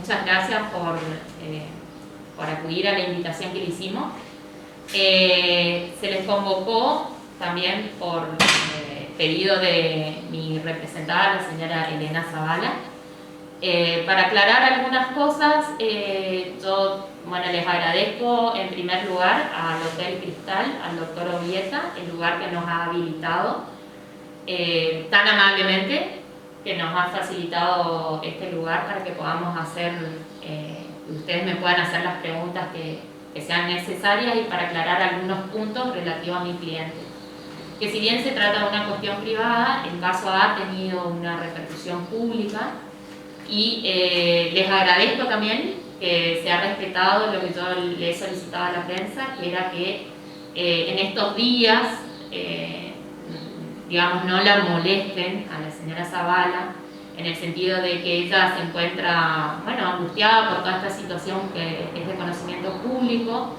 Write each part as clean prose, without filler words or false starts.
muchas gracias por acudir a la invitación que le hicimos. Se les convocó también por pedido de mi representada, la señora Elena Zavala, para aclarar algunas cosas. Yo les agradezco en primer lugar al Hotel Cristal, al doctor Obieta, el lugar que nos ha habilitado tan amablemente, que nos ha facilitado este lugar para que podamos hacer, ustedes me puedan hacer las preguntas que sean necesarias y para aclarar algunos puntos relativos a mi cliente. Que si bien se trata de una cuestión privada, el caso ha tenido una repercusión pública y les agradezco también que se ha respetado lo que yo le he solicitado a la prensa, que era que en estos días, digamos, no la molesten a la señora Zavala, en el sentido de que ella se encuentra, angustiada por toda esta situación que es de conocimiento público,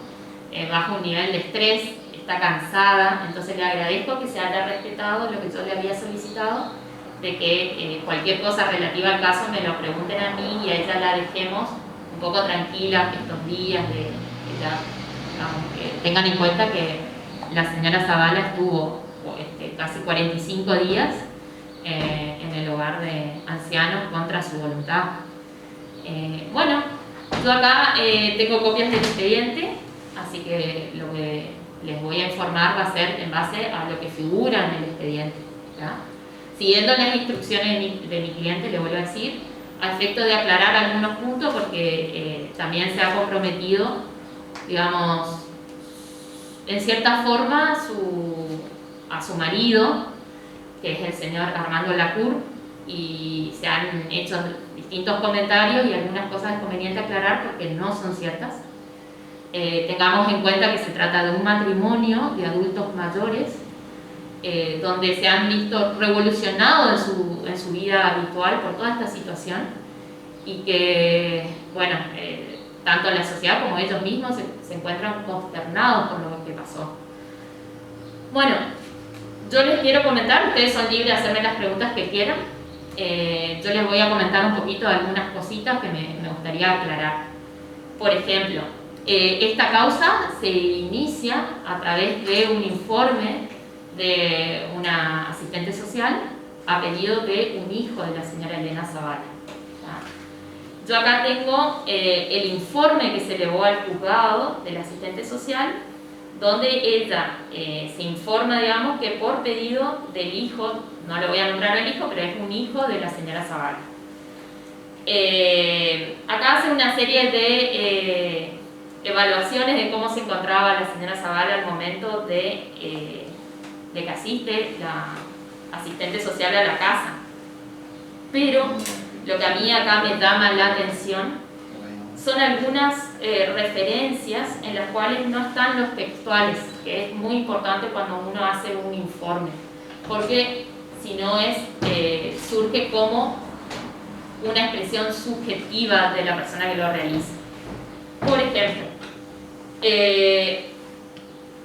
bajo un nivel de estrés, está cansada. Entonces le agradezco que se haya respetado lo que yo le había solicitado, de que cualquier cosa relativa al caso me lo pregunten a mí y a ella la dejemos un poco tranquila estos días, que tengan en cuenta que la señora Zavala estuvo casi 45 días en el hogar de ancianos contra su voluntad. Yo acá tengo copias del expediente, así que lo que les voy a informar va a ser en base a lo que figura en el expediente, ¿ya? Siguiendo las instrucciones de mi cliente, le vuelvo a decir, a efecto de aclarar algunos puntos, porque también se ha comprometido, digamos, en cierta forma a su marido, que es el señor Armando Lacour, y se han hecho distintos comentarios y algunas cosas es conveniente aclarar porque no son ciertas. Tengamos en cuenta que se trata de un matrimonio de adultos mayores, donde se han visto revolucionados en su vida habitual por toda esta situación, y que, tanto la sociedad como ellos mismos se encuentran consternados por lo que pasó. Yo les quiero comentar, ustedes son libres de hacerme las preguntas que quieran. Yo les voy a comentar un poquito algunas cositas que me gustaría aclarar. Por ejemplo, esta causa se inicia a través de un informe de una asistente social a pedido de un hijo de la señora Elena Zavala. Yo acá tengo el informe que se elevó al juzgado del asistente social, donde ella se informa, digamos, que por pedido del hijo, no le voy a nombrar al hijo, pero es un hijo de la señora Zavala. Acá hace una serie de evaluaciones de cómo se encontraba la señora Zavala al momento de que asiste la asistente social a la casa. Pero lo que a mí acá me llama la atención son algunas referencias en las cuales no están los textuales, que es muy importante cuando uno hace un informe, porque si no surge como una expresión subjetiva de la persona que lo realiza. Por ejemplo,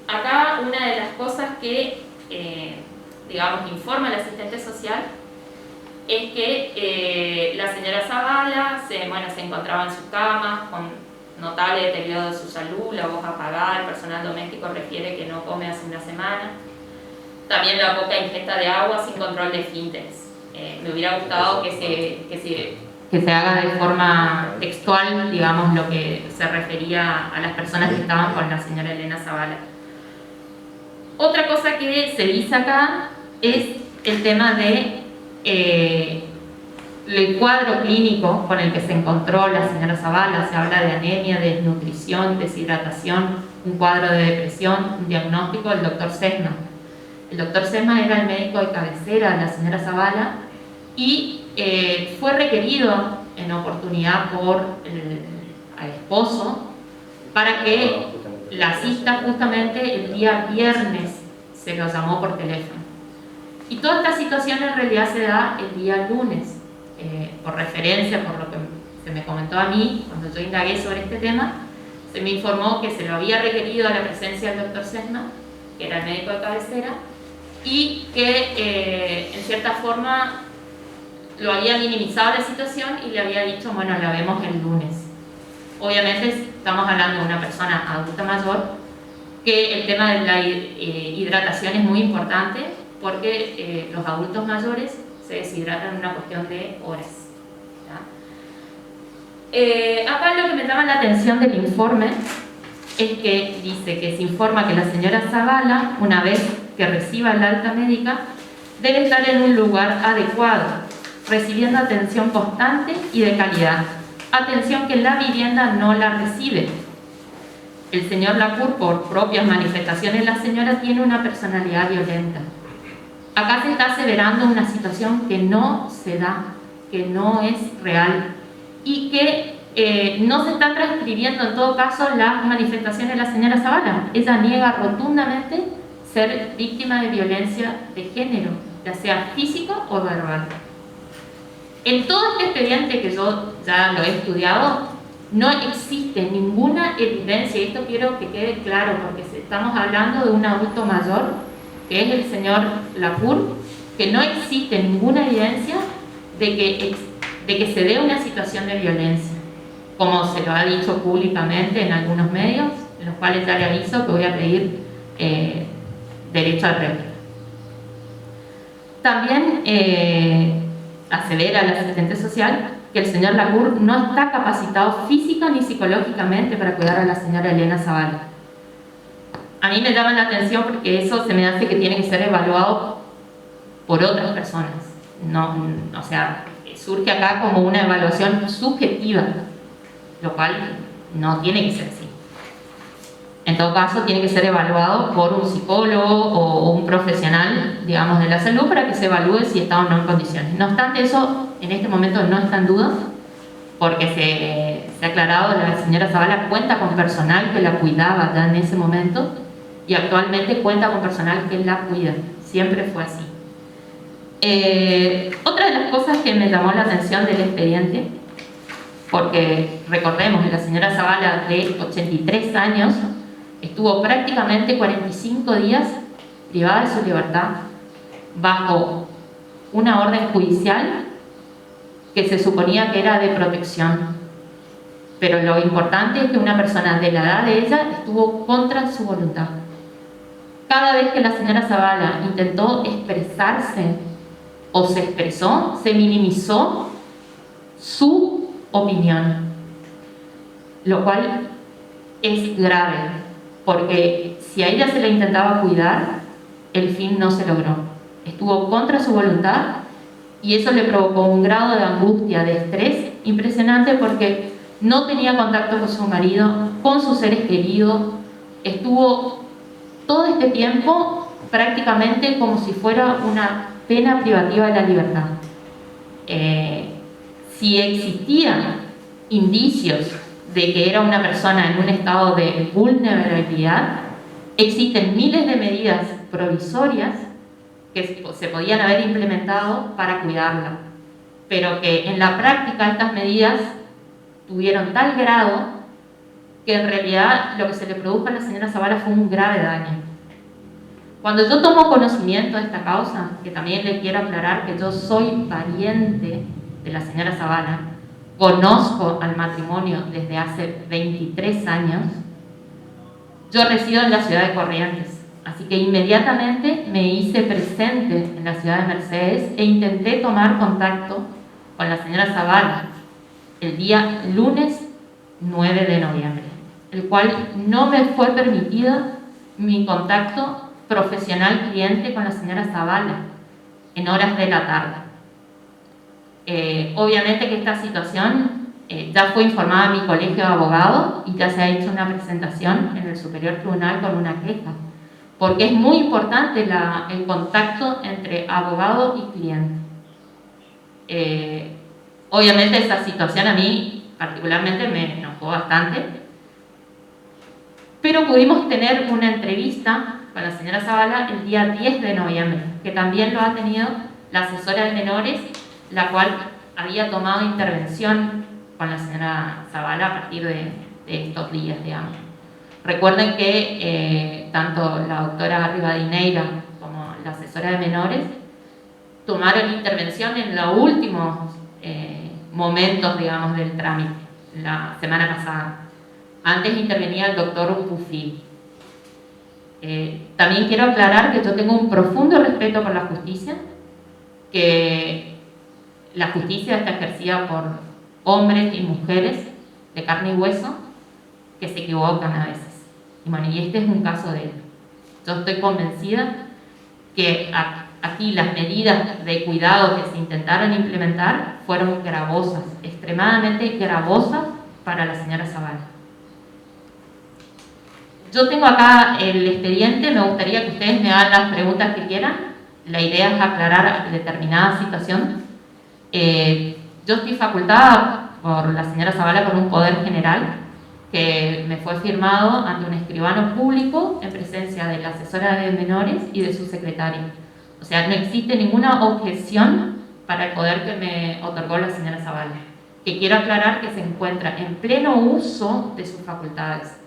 acá una de las cosas que informa el asistente social es que la señora Zavala se encontraba en su cama con notable deterioro de su salud, la voz apagada, el personal doméstico refiere que no come hace una semana. También la poca ingesta de agua sin control de esfínteres. Me hubiera gustado que se haga de forma textual, digamos, lo que se refería a las personas que estaban con la señora Elena Zavala. Otra cosa que se dice acá es el tema de el cuadro clínico con el que se encontró la señora Zavala. Se habla de anemia, de desnutrición, deshidratación, un cuadro de depresión, un diagnóstico del doctor Sesma. El doctor Sesma era el médico de cabecera de la señora Zavala y fue requerido en oportunidad por al esposo para que la asista justamente el día viernes. Se lo llamó por teléfono. Y toda esta situación en realidad se da el día lunes. Por referencia, por lo que se me comentó a mí cuando yo indagué sobre este tema, se me informó que se lo había requerido a la presencia del doctor Sesma, que era el médico de cabecera, y que en cierta forma lo había minimizado la situación y le había dicho, bueno, la vemos el lunes. Obviamente estamos hablando de una persona adulta mayor, que el tema de la hidratación es muy importante porque los adultos mayores se deshidratan en una cuestión de horas. Acá lo que me llama la atención del informe es que dice que se informa que la señora Zavala, una vez que reciba el alta médica, debe estar en un lugar adecuado, recibiendo atención constante y de calidad, atención que la vivienda no la recibe. El señor Lacour, por propias manifestaciones, la señora tiene una personalidad violenta. Acá se está aseverando una situación que no se da, que no es real y que no se está transcribiendo en todo caso las manifestaciones de la señora Zavala. Ella niega rotundamente ser víctima de violencia de género, ya sea físico o verbal. En todo este expediente, que yo ya lo he estudiado, no existe ninguna evidencia, y esto quiero que quede claro, porque estamos hablando de un adulto mayor, que es el señor Lacour, que no existe ninguna evidencia de que se dé una situación de violencia, como se lo ha dicho públicamente en algunos medios, en los cuales ya le aviso que voy a pedir derecho a réplica. También asevera la asistente social que el señor Lacour no está capacitado física ni psicológicamente para cuidar a la señora Elena Zavala. A mí me llama la atención porque eso se me hace que tiene que ser evaluado por otras personas. No, o sea, surge acá como una evaluación subjetiva, lo cual no tiene que ser así. En todo caso, tiene que ser evaluado por un psicólogo o un profesional, digamos, de la salud para que se evalúe si está o no en condiciones. No obstante, eso en este momento no está en duda, porque se ha aclarado, la señora Zavala cuenta con personal que la cuidaba ya en ese momento y actualmente cuenta con personal que la cuida. Siempre fue así. Otra de las cosas que me llamó la atención del expediente, porque recordemos que la señora Zavala, de 83 años, estuvo prácticamente 45 días privada de su libertad bajo una orden judicial que se suponía que era de protección. Pero lo importante es que una persona de la edad de ella estuvo contra su voluntad. Cada vez que la señora Zavala intentó expresarse o se expresó, se minimizó su opinión, lo cual es grave. Porque si a ella se le intentaba cuidar, el fin no se logró. Estuvo contra su voluntad y eso le provocó un grado de angustia, de estrés impresionante, porque no tenía contacto con su marido, con sus seres queridos. Estuvo todo este tiempo prácticamente como si fuera una pena privativa de la libertad. Si existían indicios de que era una persona en un estado de vulnerabilidad, existen miles de medidas provisorias que se podían haber implementado para cuidarla, pero que en la práctica estas medidas tuvieron tal grado que en realidad lo que se le produjo a la señora Zavala fue un grave daño. Cuando yo tomo conocimiento de esta causa, que también le quiero aclarar que yo soy pariente de la señora Zavala, conozco al matrimonio desde hace 23 años, yo resido en la ciudad de Corrientes, así que inmediatamente me hice presente en la ciudad de Mercedes e intenté tomar contacto con la señora Zavala el día lunes 9 de noviembre, el cual no me fue permitido mi contacto profesional cliente con la señora Zavala en horas de la tarde. Obviamente que esta situación ya fue informada a mi colegio de abogados y ya se ha hecho una presentación en el Superior Tribunal con una queja, porque es muy importante el contacto entre abogado y cliente. Obviamente esa situación a mí particularmente me enojó bastante, pero pudimos tener una entrevista con la señora Zavala el día 10 de noviembre, que también lo ha tenido la asesora de menores, la cual había tomado intervención con la señora Zavala a partir de estos días, digamos. Recuerden que tanto la doctora Rivadeneira como la asesora de menores tomaron intervención en los últimos momentos, digamos, del trámite, la semana pasada. Antes intervenía el doctor Pufil. También quiero aclarar que yo tengo un profundo respeto por la justicia, que la justicia está ejercida por hombres y mujeres de carne y hueso que se equivocan a veces. Y bueno, y este es un caso de ello. Yo estoy convencida que aquí las medidas de cuidado que se intentaron implementar fueron gravosas, extremadamente gravosas para la señora Zavala. Yo tengo acá el expediente, me gustaría que ustedes me hagan las preguntas que quieran. La idea es aclarar determinada situación. Yo estoy facultada por la señora Zavala con un poder general que me fue firmado ante un escribano público en presencia de la asesora de menores y de su secretario. O sea, no existe ninguna objeción para el poder que me otorgó la señora Zavala, que quiero aclarar que se encuentra en pleno uso de sus facultades,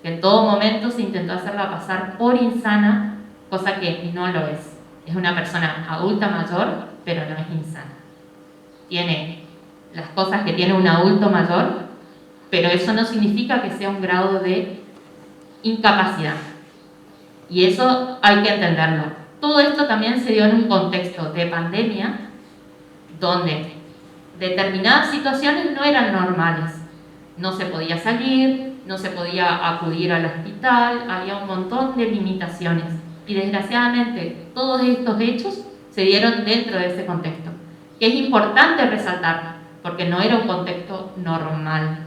que en todo momento se intentó hacerla pasar por insana, cosa que no lo es. Es una persona adulta mayor, pero no es insana. Tiene las cosas que tiene un adulto mayor, pero eso no significa que sea un grado de incapacidad. Y eso hay que entenderlo. Todo esto también se dio en un contexto de pandemia, donde determinadas situaciones no eran normales. No se podía salir, no se podía acudir al hospital, había un montón de limitaciones. Y desgraciadamente todos estos hechos se dieron dentro de ese contexto, que es importante resaltar, porque no era un contexto normal.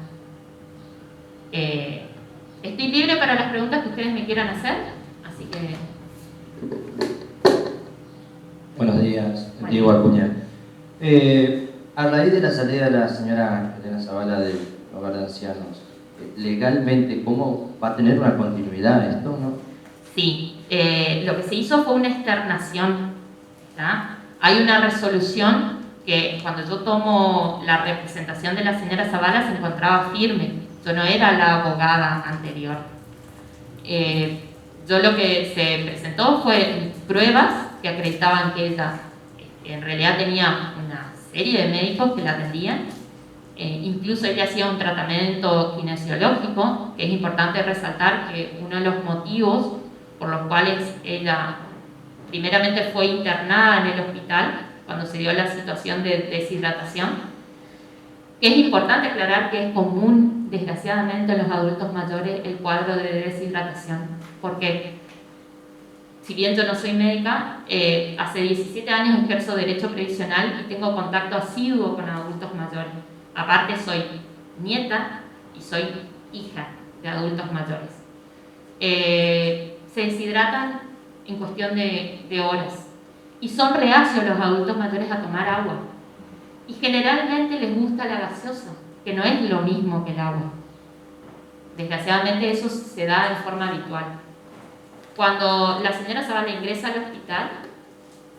Estoy libre para las preguntas que ustedes me quieran hacer, así que... Buenos días, Diego Acuña. A raíz de la salida de la señora Elena Zavala del hogar de ancianos, legalmente, ¿cómo va a tener una continuidad esto, no? Sí, lo que se hizo fue una externación, ¿tá? Hay una resolución que cuando yo tomo la representación de la señora Zavala se encontraba firme. Yo no era la abogada anterior. Yo lo que se presentó fue pruebas que acreditaban que ella en realidad tenía una serie de médicos que la atendían. Incluso ella hacía un tratamiento kinesiológico, que es importante resaltar que uno de los motivos por los cuales ella primeramente fue internada en el hospital cuando se dio la situación de deshidratación, que es importante aclarar que es común, desgraciadamente, en los adultos mayores el cuadro de deshidratación, porque si bien yo no soy médica, hace 17 años ejerzo derecho previsional y tengo contacto asiduo con adultos mayores. Aparte soy nieta y soy hija de adultos mayores. Se deshidratan en cuestión de horas y son reacios los adultos mayores a tomar agua. Y generalmente les gusta la gaseosa, que no es lo mismo que el agua. Desgraciadamente eso se da de forma habitual. Cuando la señora Zavala ingresa al hospital,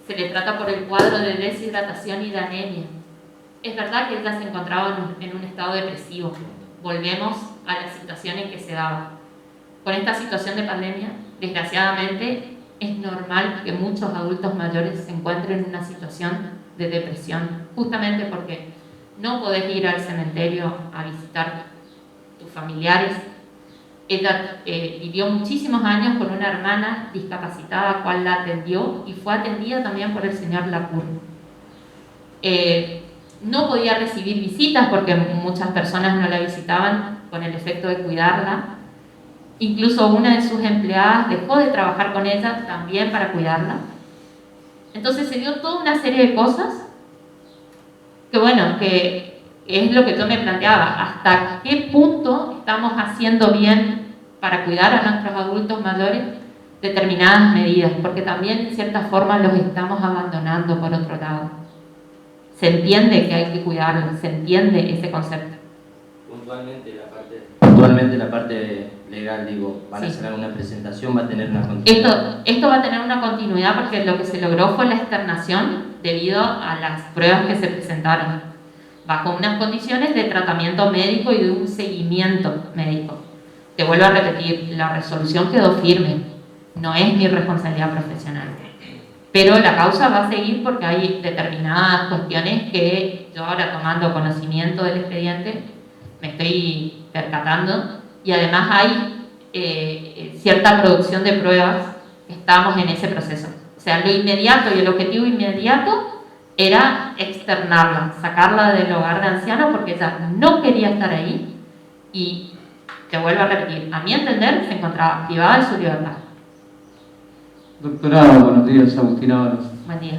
se le trata por el cuadro de deshidratación y de anemia. Es verdad que ella se encontraba en un estado depresivo. Volvemos a la situación en que se daba. Con esta situación de pandemia, desgraciadamente, es normal que muchos adultos mayores se encuentren en una situación de depresión, justamente porque no podés ir al cementerio a visitar tus familiares. Ella vivió muchísimos años con una hermana discapacitada, cual la atendió y fue atendida también por el señor Lacour. No podía recibir visitas porque muchas personas no la visitaban con el efecto de cuidarla. Incluso una de sus empleadas dejó de trabajar con ella también para cuidarla. Entonces se dio toda una serie de cosas que, bueno, que es lo que yo me planteaba. ¿Hasta qué punto estamos haciendo bien para cuidar a nuestros adultos mayores determinadas medidas? Porque también, en cierta forma, los estamos abandonando por otro lado. Se entiende que hay que cuidarlos, se entiende ese concepto. Puntualmente la parte legal, digo, van a Sí. hacer una presentación, va a tener una continuidad. Esto va a tener una continuidad porque lo que se logró fue la externación debido a las pruebas que se presentaron, bajo unas condiciones de tratamiento médico y de un seguimiento médico. Te vuelvo a repetir, la resolución quedó firme, no es mi responsabilidad profesional. pero la causa va a seguir porque hay determinadas cuestiones que yo ahora, tomando conocimiento del expediente, me estoy percatando, y además hay cierta producción de pruebas. Estamos en ese proceso. O sea, lo inmediato y el objetivo inmediato era externarla, sacarla del hogar de ancianos porque ella no quería estar ahí y, te vuelvo a repetir, a mi entender se encontraba privada de su libertad. Doctora, buenos días, Agustín Ábalos. Buen día.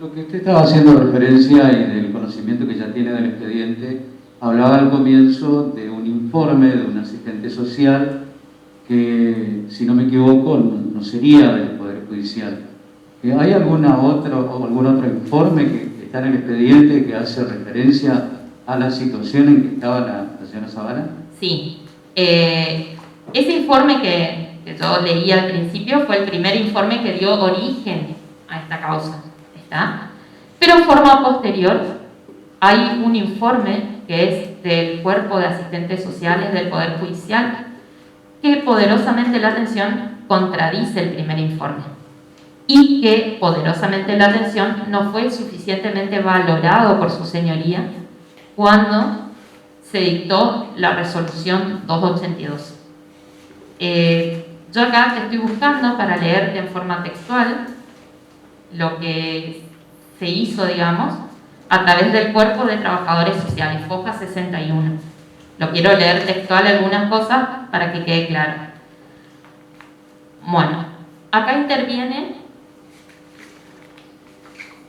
Lo que usted estaba haciendo referencia y del conocimiento que ya tiene del expediente, hablaba al comienzo de un informe de un asistente social que, si no me equivoco, no sería del Poder Judicial. ¿Hay algún otro informe que está en el expediente que hace referencia a la situación en que estaba la señora Zavala? Sí. Ese informe que yo leí al principio fue el primer informe que dio origen a esta causa. ¿Está? Pero en forma posterior hay un informe que es del Cuerpo de Asistentes Sociales del Poder Judicial que poderosamente la atención contradice el primer informe y que poderosamente la atención no fue suficientemente valorado por su señoría cuando se dictó la resolución 282. Yo acá te estoy buscando para leerte en forma textual lo que se hizo, digamos, a través del Cuerpo de Trabajadores Sociales, FOJA 61. Lo quiero leer textual algunas cosas para que quede claro. Bueno, acá interviene,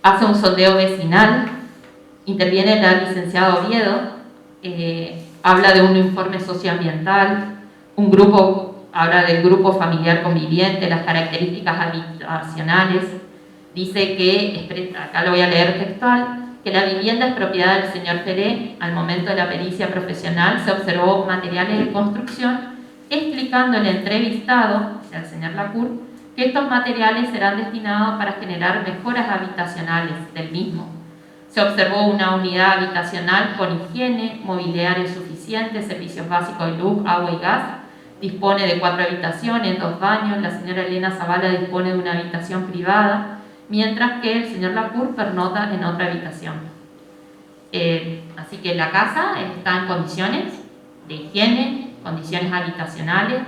hace un sondeo vecinal, interviene la licenciada Oviedo, habla de un informe socioambiental, un grupo, habla del grupo familiar conviviente, las características habitacionales, dice que, acá lo voy a leer textual, que la vivienda es propiedad del señor Feré. Al momento de la pericia profesional se observó materiales de construcción, explicando el entrevistado, o sea, el señor Lacour, que estos materiales serán destinados para generar mejoras habitacionales del mismo. Se observó una unidad habitacional con higiene, mobiliario suficiente, servicios básicos de luz, agua y gas. Dispone de 4 habitaciones, 2 baños. La señora Elena Zavala dispone de una habitación privada, mientras que el señor Lacour pernota en otra habitación. Así que la casa está en condiciones de higiene, condiciones habitacionales,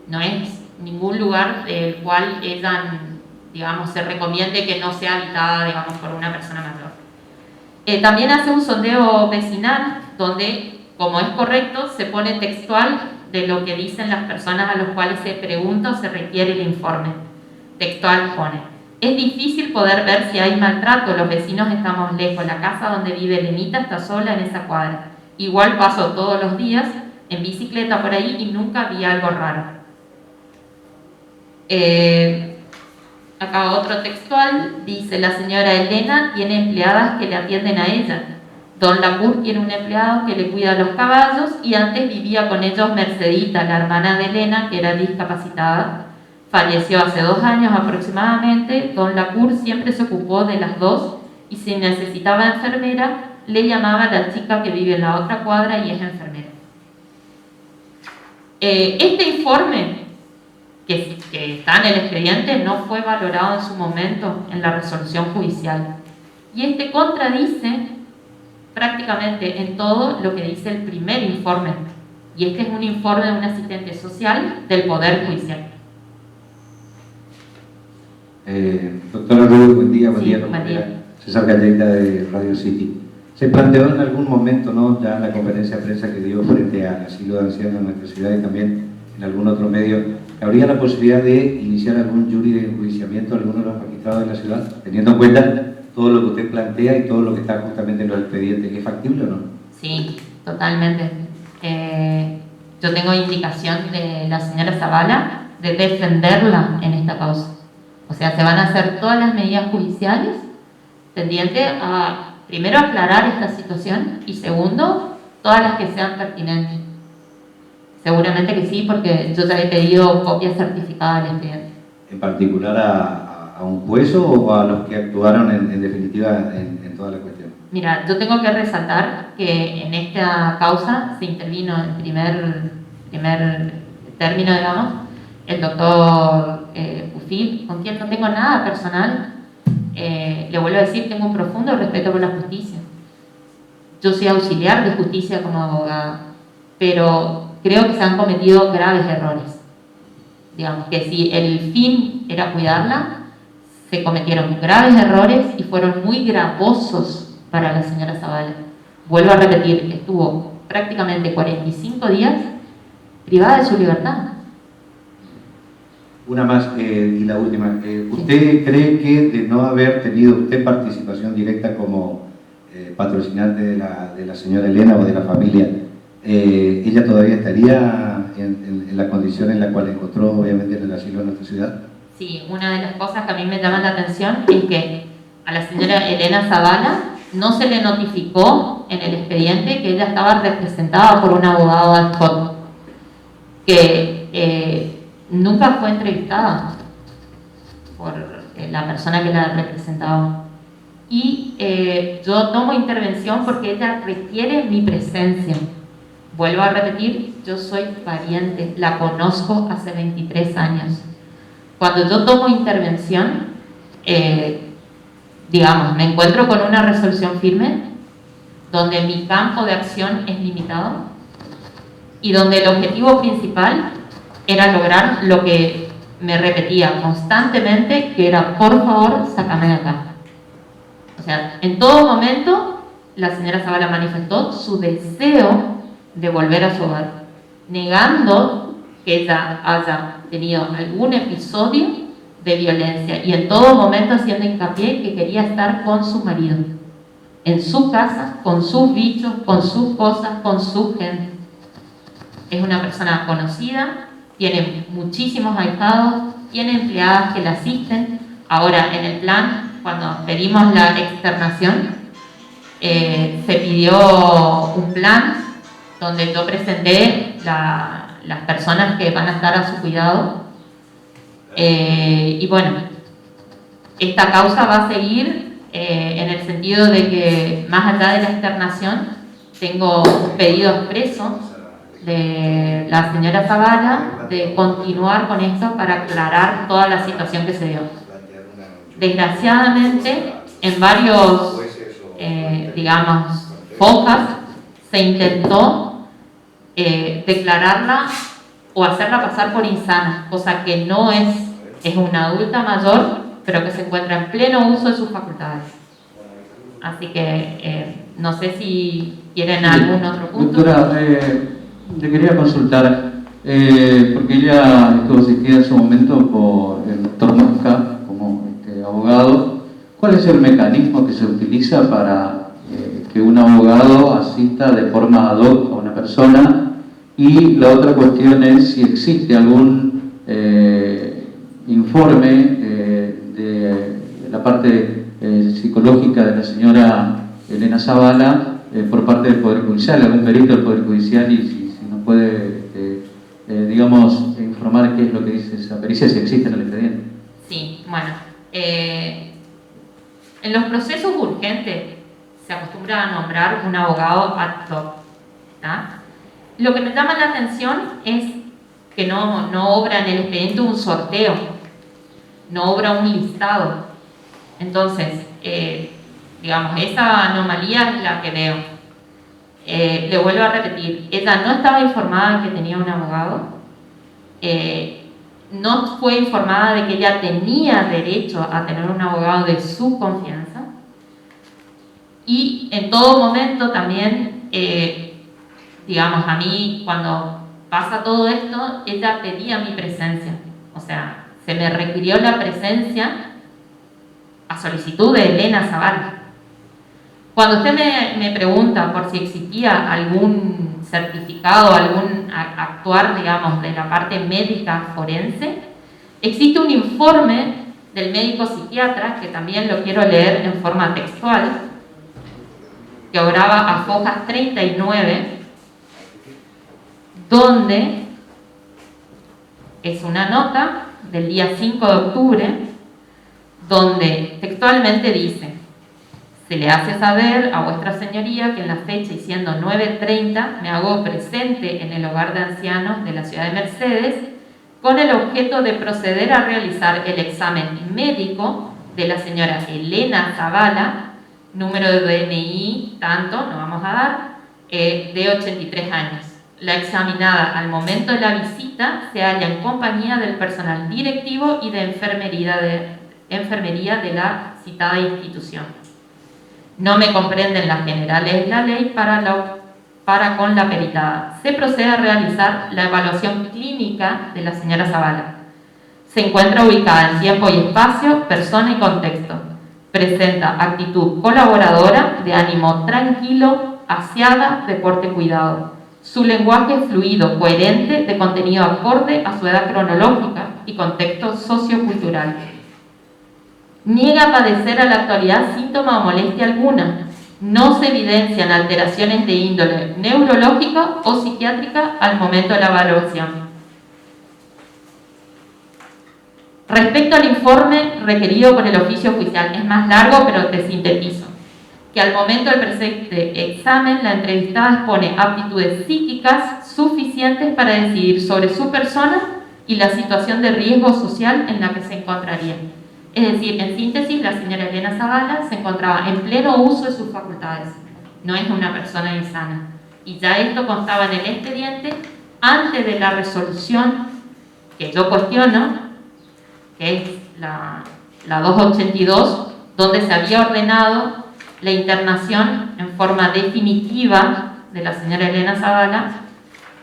no es ningún lugar del cual ella, digamos, se recomiende que no sea habitada, digamos, por una persona mayor. También hace un sondeo vecinal donde, como es correcto, se pone textual de lo que dicen las personas a las cuales se pregunta o se requiere el informe. Textual pone: es difícil poder ver si hay maltrato, los vecinos estamos lejos, la casa donde vive Lenita está sola en esa cuadra. Igual paso todos los días en bicicleta por ahí y nunca vi algo raro. Acá otro textual, dice: la señora Elena tiene empleadas que le atienden a ella. Don Lacour tiene un empleado que le cuida los caballos y antes vivía con ellos Mercedita, la hermana de Elena, que era discapacitada. Falleció hace 2 años aproximadamente. Don Lacour siempre se ocupó de las dos y si necesitaba enfermera, le llamaba a la chica que vive en la otra cuadra y es enfermera. Este informe que está en el expediente no fue valorado en su momento en la resolución judicial. Y este contradice prácticamente en todo lo que dice el primer informe. Y este es un informe de un asistente social del Poder Judicial. Doctora Rubio, buen día, Sí, buen día. César Calleita de Radio City. Se planteó en algún momento, ¿no?, ya en la conferencia de prensa que dio frente al asilo de ancianos en nuestra ciudad y también en algún otro medio, ¿habría la posibilidad de iniciar algún jury de enjuiciamiento a alguno de los magistrados de la ciudad, teniendo en cuenta todo lo que usted plantea y todo lo que está justamente en los expedientes? ¿Es factible o no? Sí, totalmente. Yo tengo indicación de la señora Zavala de defenderla en esta causa. O sea, se van a hacer todas las medidas judiciales tendientes a, primero, aclarar esta situación y, segundo, todas las que sean pertinentes. Seguramente que sí, porque yo ya he pedido copia certificada del expediente. ¿En particular a un juez o a los que actuaron en definitiva en toda la cuestión? Mira, yo tengo que resaltar que en esta causa se intervino en primer término, digamos, el doctor Pufil, con quien no tengo nada personal, le vuelvo a decir, tengo un profundo respeto por la justicia. Yo soy auxiliar de justicia como abogada, pero creo que se han cometido graves errores. Digamos que si el fin era cuidarla, se cometieron graves errores y fueron muy gravosos para la señora Zavala. Vuelvo a repetir, estuvo prácticamente 45 días privada de su libertad. Una más y la última. ¿Usted cree que de no haber tenido usted participación directa como patrocinante de la señora Elena o de la familia, ella todavía estaría en la condición en la cual encontró obviamente en el asilo en nuestra ciudad? Sí, una de las cosas que a mí me llaman la atención es que a la señora Elena Zavala no se le notificó en el expediente que ella estaba representada por un abogado ad hoc, que nunca fue entrevistada por la persona que la representaba. Y yo tomo intervención porque ella requiere mi presencia. Vuelvo a repetir, yo soy pariente, la conozco hace 23 años. Cuando yo tomo intervención, digamos, me encuentro con una resolución firme, donde mi campo de acción es limitado y donde el objetivo principal era lograr lo que me repetía constantemente, que era, por favor, sácame de acá. O sea, en todo momento, la señora Zavala manifestó su deseo de volver a su hogar, negando que ella haya tenido algún episodio de violencia y en todo momento haciendo hincapié que quería estar con su marido, en su casa, con sus bichos, con sus cosas, con su gente. Es una persona conocida, tiene muchísimos ahijados, tiene empleadas que la asisten. Ahora, en el plan, cuando pedimos la externación, se pidió un plan donde yo presenté las personas que van a estar a su cuidado. Y bueno, esta causa va a seguir en el sentido de que, más allá de la externación, tengo un pedido expreso de la señora Zavala de continuar con esto para aclarar toda la situación que se dio. Desgraciadamente, en varios, digamos, focas, se intentó declararla o hacerla pasar por insana, cosa que no es una adulta mayor, pero que se encuentra en pleno uso de sus facultades. Así que no sé si quieren algún otro punto. Doctora, le quería consultar, porque ella estuvo asistida en su momento por el doctor Mosca como abogado. ¿Cuál es el mecanismo que se utiliza para que un abogado asista de forma ad hoc a una persona? Y la otra cuestión es si existe algún informe de la parte psicológica de la señora Elena Zavala por parte del Poder Judicial, algún perito del Poder Judicial, y si nos puede, digamos, informar qué es lo que dice esa pericia, si existe en el expediente. Sí, bueno, en los procesos urgentes se acostumbra a nombrar un abogado ad hoc, ¿tá? Lo que me llama la atención es que no obra en el expediente un sorteo, no obra un listado. Entonces, digamos, esa anomalía es la que veo. Le vuelvo a repetir, ella no estaba informada de que tenía un abogado, no fue informada de que ella tenía derecho a tener un abogado de su confianza, y en todo momento también, digamos, a mí cuando pasa todo esto, ella pedía mi presencia, o sea, se me requirió la presencia a solicitud de Elena Zavala. Cuando usted me pregunta por si existía algún certificado, algún actuar, digamos, de la parte médica forense, existe un informe del médico psiquiatra, que también lo quiero leer en forma textual, que obraba a fojas 39, donde es una nota del día 5 de octubre, donde textualmente dice: se le hace saber a vuestra señoría que en la fecha y siendo 9:30 me hago presente en el hogar de ancianos de la ciudad de Mercedes, con el objeto de proceder a realizar el examen médico de la señora Elena Zavala, número de DNI, tanto, no vamos a dar, de 83 años. La examinada al momento de la visita se halla en compañía del personal directivo y de enfermería de la citada institución. No me comprenden las generales de la ley para con la peritada. Se procede a realizar la evaluación clínica de la señora Zavala. Se encuentra ubicada en tiempo y espacio, persona y contexto. Presenta actitud colaboradora, de ánimo tranquilo, aseada, de porte cuidado. Su lenguaje es fluido, coherente, de contenido acorde a su edad cronológica y contexto sociocultural. Niega padecer a la actualidad síntoma o molestia alguna. No se evidencian alteraciones de índole neurológica o psiquiátrica al momento de la evaluación. Respecto al informe requerido por el oficio oficial, es más largo pero te sintetizo, que al momento del presente examen la entrevistada expone aptitudes psíquicas suficientes para decidir sobre su persona y la situación de riesgo social en la que se encontraría. Es decir, en síntesis, la señora Elena Zavala se encontraba en pleno uso de sus facultades. No es una persona insana. Y ya esto constaba en el expediente antes de la resolución que yo cuestiono, que es la 282, donde se había ordenado la internación en forma definitiva de la señora Elena Zavala,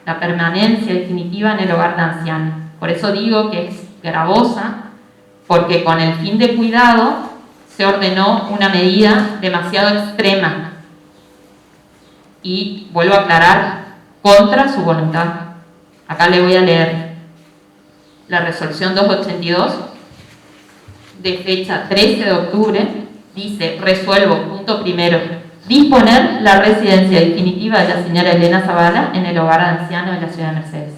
la permanencia definitiva en el hogar de ancianos. Por eso digo que es gravosa, porque con el fin de cuidado se ordenó una medida demasiado extrema y, vuelvo a aclarar, contra su voluntad. Acá le voy a leer la resolución 282 de fecha 13 de octubre. Dice: resuelvo, punto primero, disponer la residencia definitiva de la señora Elena Zavala en el hogar de ancianos de la ciudad de Mercedes.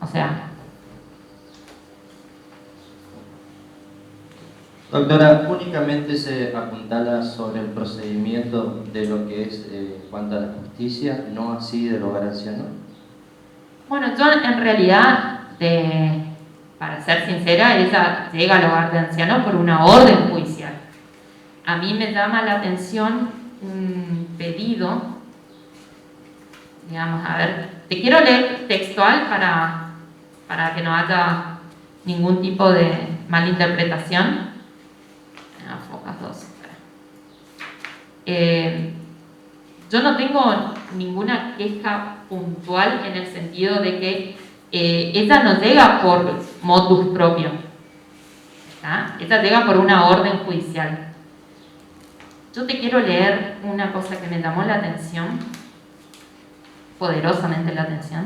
O sea... Doctora, únicamente se apuntala sobre el procedimiento de lo que es cuanto a la justicia, no así del hogar anciano. Bueno, yo en realidad, para ser sincera, ella llega al hogar de ancianos por una orden judicial. A mí me llama la atención un pedido, digamos, a ver, te quiero leer textual para que no haya ningún tipo de malinterpretación. Focas 2. Yo no tengo ninguna queja puntual en el sentido de que ella no llega por motus propio, ¿está? Ella llega por una orden judicial. Yo te quiero leer una cosa que me llamó la atención, poderosamente la atención,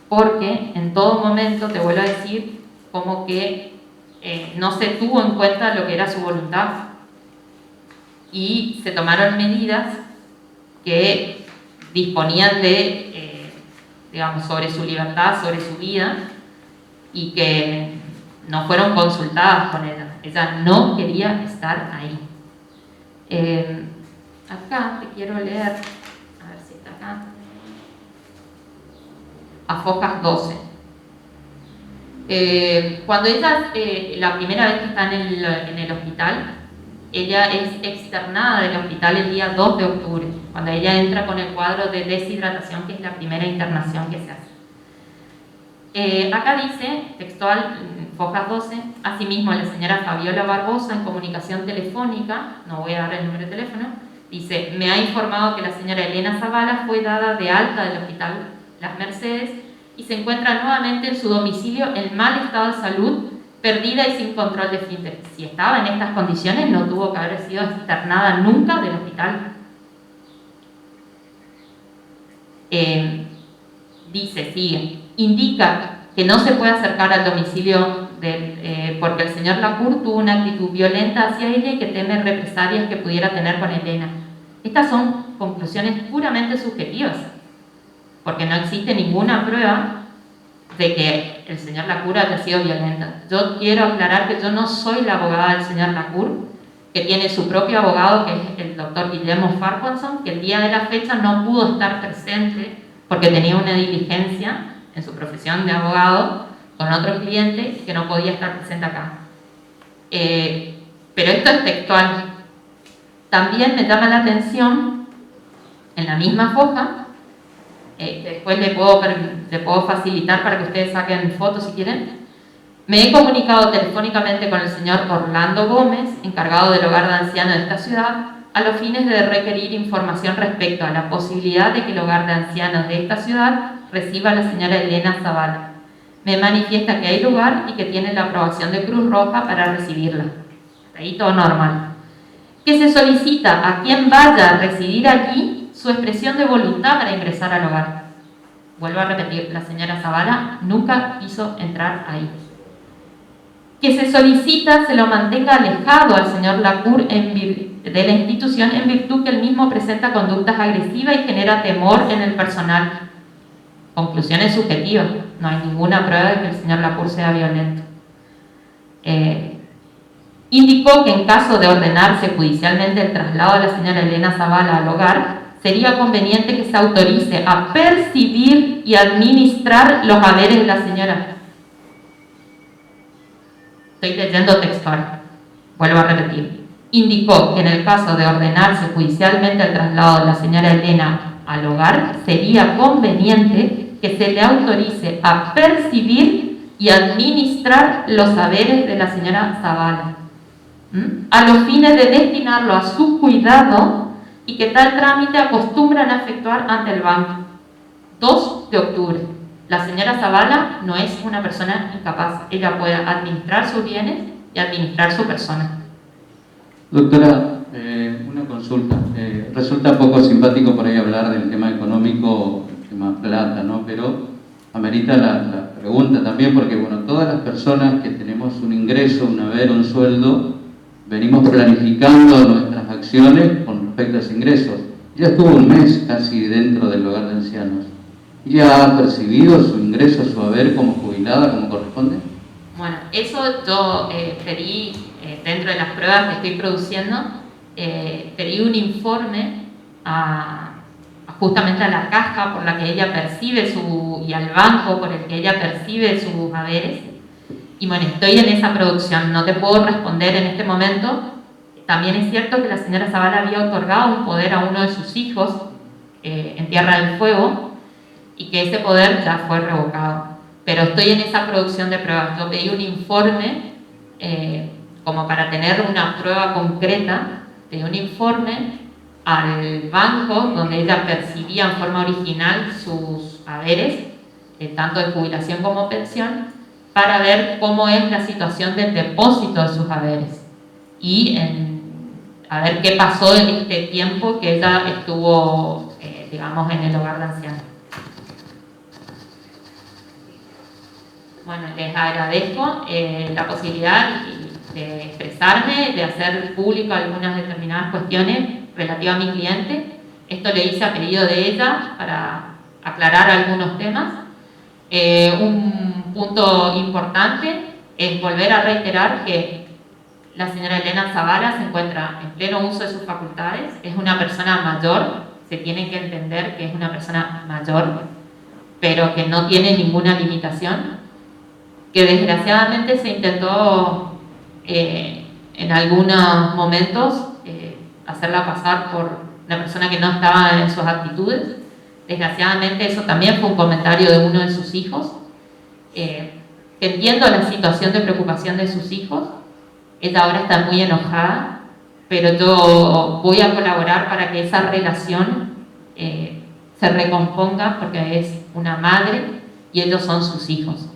porque en todo momento, te vuelvo a decir, como que no se tuvo en cuenta lo que era su voluntad y se tomaron medidas que disponían de, digamos, sobre su libertad, sobre su vida, y que no fueron consultadas con ella. Ella no quería estar ahí. Acá te quiero leer, a ver si está acá, a Focas 12. Cuando ella, la primera vez que está en el hospital, ella es externada del hospital el día 2 de octubre, cuando ella entra con el cuadro de deshidratación, que es la primera internación que se hace. Acá dice, textual, Focas 12, asimismo la señora Fabiola Barbosa, en comunicación telefónica, no voy a dar el número de teléfono, dice: me ha informado que la señora Elena Zavala fue dada de alta del hospital Las Mercedes y se encuentra nuevamente en su domicilio en mal estado de salud, perdida y sin control de esfínteres. Si estaba en estas condiciones, no tuvo que haber sido externada nunca del hospital. Dice, sigue, indica que no se puede acercar al domicilio porque el señor Lacour tuvo una actitud violenta hacia ella y que teme represalias que pudiera tener con Elena. Estas son conclusiones puramente subjetivas, porque no existe ninguna prueba de que el señor Lacour haya sido violenta. Yo quiero aclarar que yo no soy la abogada del señor Lacour, que tiene su propio abogado, que es el doctor Guillermo Farquharson, que el día de la fecha no pudo estar presente porque tenía una diligencia en su profesión de abogado con otro cliente que no podía estar presente acá. Pero esto es textual. También me llama la atención, en la misma foja, después le puedo facilitar para que ustedes saquen fotos si quieren. Me he comunicado telefónicamente con el señor Orlando Gómez, encargado del hogar de ancianos de esta ciudad, a los fines de requerir información respecto a la posibilidad de que el hogar de ancianos de esta ciudad reciba a la señora Elena Zavala. Me manifiesta que hay lugar y que tiene la aprobación de Cruz Roja para recibirla. Ahí todo normal. Que se solicita a quien vaya a residir allí su expresión de voluntad para ingresar al hogar. Vuelvo a repetir, la señora Zavala nunca quiso entrar ahí. Que se solicita se lo mantenga alejado al señor Lacour de la institución en virtud que él mismo presenta conductas agresivas y genera temor en el personal. Conclusiones subjetivas, no hay ninguna prueba de que el señor Lacour sea violento. Indicó que en caso de ordenarse judicialmente el traslado de la señora Elena Zavala al hogar, sería conveniente que se autorice a percibir y administrar los haberes de la señora. Estoy leyendo textual, vuelvo a repetir. Indicó que en el caso de ordenarse judicialmente el traslado de la señora Elena al hogar, sería conveniente que se le autorice a percibir y administrar los saberes de la señora Zavala, a los fines de destinarlo a su cuidado y que tal trámite acostumbran a efectuar ante el banco. 2 de octubre. La señora Zavala no es una persona incapaz. Ella puede administrar sus bienes y administrar su persona. Doctora, una consulta. Resulta poco simpático por ahí hablar del tema económico, el tema plata, ¿no? Pero amerita la pregunta también porque, bueno, todas las personas que tenemos un ingreso, un haber, un sueldo, venimos planificando nuestras acciones con respecto a ese ingreso. Ella estuvo un mes casi dentro del hogar de ancianos. ¿Ya ha percibido su ingreso, su haber como jubilada, como corresponde? Bueno, eso yo pedí, dentro de las pruebas que estoy produciendo, pedí un informe justamente a la caja por la que ella percibe y al banco por el que ella percibe sus haberes. Y bueno, estoy en esa producción, no te puedo responder en este momento. También es cierto que la señora Zavala había otorgado un poder a uno de sus hijos en Tierra del Fuego, y que ese poder ya fue revocado. Pero estoy en esa producción de pruebas. Yo pedí un informe como para tener una prueba concreta, pedí un informe al banco donde ella percibía en forma original sus haberes, tanto de jubilación como pensión, para ver cómo es la situación del depósito de sus haberes y a ver qué pasó en este tiempo que ella estuvo, digamos, en el hogar de ancianos. Bueno, les agradezco la posibilidad de expresarme, de hacer público algunas determinadas cuestiones relativas a mi cliente. Esto le hice a pedido de ella para aclarar algunos temas. Un punto importante es volver a reiterar que la señora Elena Zavala se encuentra en pleno uso de sus facultades, es una persona mayor, se tiene que entender que es una persona mayor, pero que no tiene ninguna limitación, que desgraciadamente se intentó en algunos momentos hacerla pasar por una persona que no estaba en sus actitudes. Desgraciadamente eso también fue un comentario de uno de sus hijos. Entiendo la situación de preocupación de sus hijos, ella ahora está muy enojada, pero yo voy a colaborar para que esa relación se recomponga, porque es una madre y ellos son sus hijos.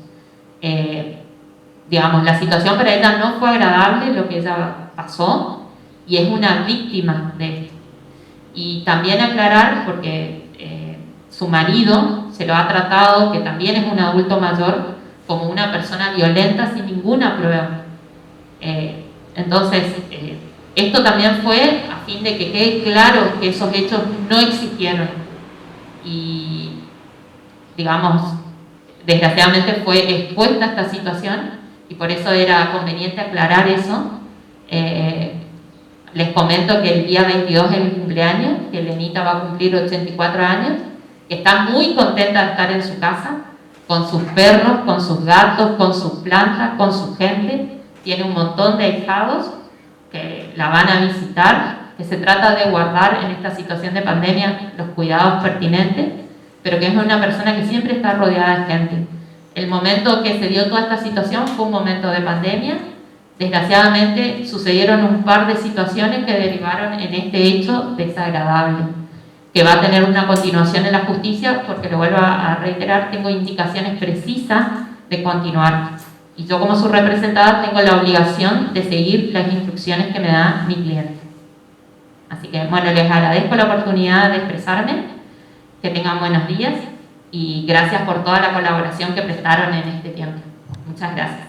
Digamos, la situación para ella no fue agradable, lo que ella pasó, y es una víctima de esto. Y también aclarar, porque su marido se lo ha tratado, que también es un adulto mayor, como una persona violenta sin ninguna prueba. Entonces, esto también fue a fin de que quede claro que esos hechos no existieron. Y, digamos, desgraciadamente fue expuesta esta situación y por eso era conveniente aclarar eso. Les comento que el día 22 es mi cumpleaños, que Lenita va a cumplir 84 años, que está muy contenta de estar en su casa, con sus perros, con sus gatos, con sus plantas, con su gente. Tiene un montón de ahijados que la van a visitar, que se trata de guardar en esta situación de pandemia los cuidados pertinentes, pero que es una persona que siempre está rodeada de gente. El momento que se dio toda esta situación fue un momento de pandemia. Desgraciadamente sucedieron un par de situaciones que derivaron en este hecho desagradable, que va a tener una continuación en la justicia, porque lo vuelvo a reiterar, tengo indicaciones precisas de continuar. Y yo, como su representada, tengo la obligación de seguir las instrucciones que me da mi cliente. Así que, bueno, les agradezco la oportunidad de expresarme, que tengan buenos días y gracias por toda la colaboración que prestaron en este tiempo. Muchas gracias.